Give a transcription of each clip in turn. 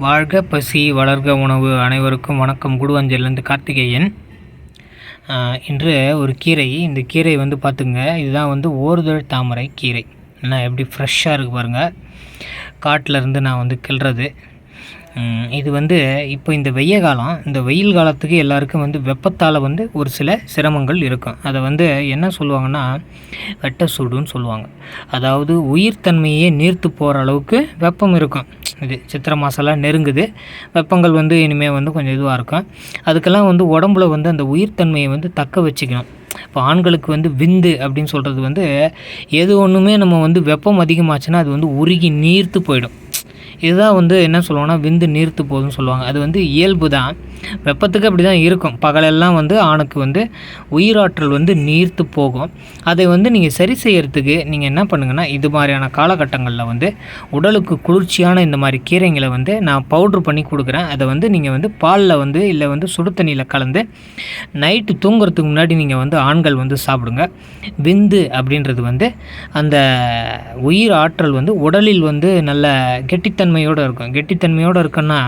வாழ்க பசி வளர்க உணவு. அனைவருக்கும் வணக்கம். கூடுவாஞ்சேரிலேருந்து கார்த்திகேயன். இன்று ஒரு கீரை. இந்த கீரை வந்து பார்த்துங்க, இதுதான் வந்து ஓர்தழ் தாமரை கீரை. என்ன எப்படி ஃப்ரெஷ்ஷாக இருக்குது பாருங்கள். காட்டிலேருந்து நான் வந்து கிள்றது. இது வந்து இப்போ இந்த வெய்ய காலம், இந்த வெயில் காலத்துக்கு எல்லாருக்கும் வந்து வெப்பத்தால் வந்து ஒரு சில சிரமங்கள் இருக்கும். அதை வந்து என்ன சொல்லுவாங்கன்னா வெட்ட சூடுன்னு சொல்லுவாங்க. அதாவது உயிர்த்தன்மையே நீர்த்து போகிற அளவுக்கு வெப்பம் இருக்கும். இது சித்திரை மாதம்லாம் நெருங்குது, வெப்பங்கள் வந்து இனிமேல் வந்து கொஞ்சம் இதுவாக இருக்கும். அதுக்கெல்லாம் வந்து உடம்புல வந்து அந்த உயிர்த்தன்மையை வந்து தக்க வச்சுக்கணும். இப்போ ஆண்களுக்கு வந்து விந்து அப்படின்னு சொல்கிறது வந்து எது ஒன்றுமே நம்ம வந்து வெப்பம் அதிகமாச்சுன்னா அது வந்து உருகி நீர்த்து போயிடும். இதுதான் வந்து என்ன சொல்லுவாங்கன்னா விந்து நீர்த்து போகுதுன்னு சொல்லுவாங்க. அது வந்து இயல்பு தான், வெப்பத்துக்கு அப்படி தான் இருக்கும். பகலெல்லாம் வந்து ஆணுக்கு வந்து உயிராற்றல் வந்து நீர்த்து போகும். அதை வந்து நீங்கள் சரி செய்கிறதுக்கு நீங்கள் என்ன பண்ணுங்கன்னா, இது மாதிரியான காலகட்டங்களில் வந்து உடலுக்கு குளிர்ச்சியான இந்த மாதிரி கீரைங்களை வந்து நான் பவுட்ரு பண்ணி கொடுக்குறேன். அதை வந்து நீங்கள் வந்து பாலில் வந்து இல்லை வந்து சுடு தண்ணியில் கலந்து நைட்டு தூங்குறதுக்கு முன்னாடி நீங்கள் வந்து ஆண்கள் வந்து சாப்பிடுங்க. விந்து அப்படின்றது வந்து அந்த உயிர் ஆற்றல் வந்து உடலில் வந்து நல்ல கெட்டித்தன்மையோடு இருக்கும். கெட்டித்தன்மையோடு இருக்குன்னா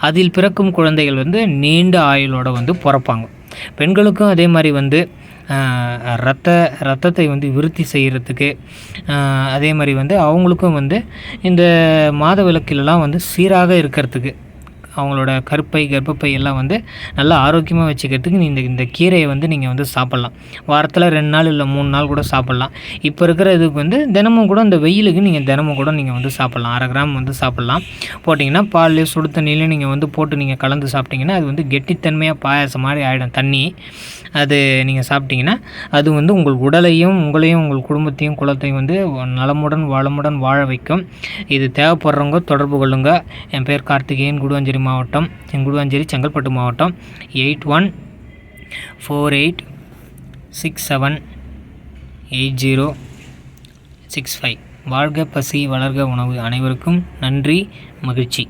அதில் பிறக்கும் குழந்தைகள் வந்து நீண்ட ஆயுளோடு வந்து பிறப்பாங்க. பெண்களுக்கும் அதே மாதிரி வந்து ரத்தத்தை வந்து விருத்தி செய்கிறதுக்கு, அதே மாதிரி வந்து அவங்களுக்கும் வந்து இந்த மாதவிலக்கிலலாம் வந்து சீராக இருக்கிறதுக்கு, அவங்களோட கர்ப்பப்பை எல்லாம் வந்து நல்லா ஆரோக்கியமாக வச்சுக்கிறதுக்கு இந்த கீரையை வந்து நீங்கள் வந்து சாப்பிட்லாம். வாரத்தில் 2 நாள் இல்லை 3 நாள் கூட சாப்பிட்லாம். இப்போ இருக்கிற இதுக்கு வந்து தினமும் கூட இந்த வெயிலுக்கு நீங்கள் தினமும் கூட நீங்கள் வந்து சாப்பிட்லாம். 1/2 கிராம் வந்து சாப்பிட்லாம். போட்டிங்கன்னா பால்லையும் சுடு தண்ணியிலையும் நீங்கள் வந்து போட்டு நீங்கள் கலந்து சாப்பிட்டிங்கன்னா அது வந்து கெட்டித்தன்மையாக பாயாசம் மாதிரி ஆகிடும் தண்ணி. அது நீங்கள் சாப்பிட்டிங்கன்னா அது வந்து உங்கள் உடலையும் உங்கள் குடும்பத்தையும் குலத்தையும் வந்து நலமுடன் வளமுடன் வாழ வைக்கும். இது தேவைப்படுறவங்க தொடர்பு கொள்ளுங்க. என் பேர் கார்த்திகேயன், கூடுவாஞ்சேரி மாவட்டம், கூடுவாஞ்சேரி செங்கல்பட்டு மாவட்டம். 8148678065. வாழ்க பசி வளர்க உணவு. அனைவருக்கும் நன்றி, மகிழ்ச்சி.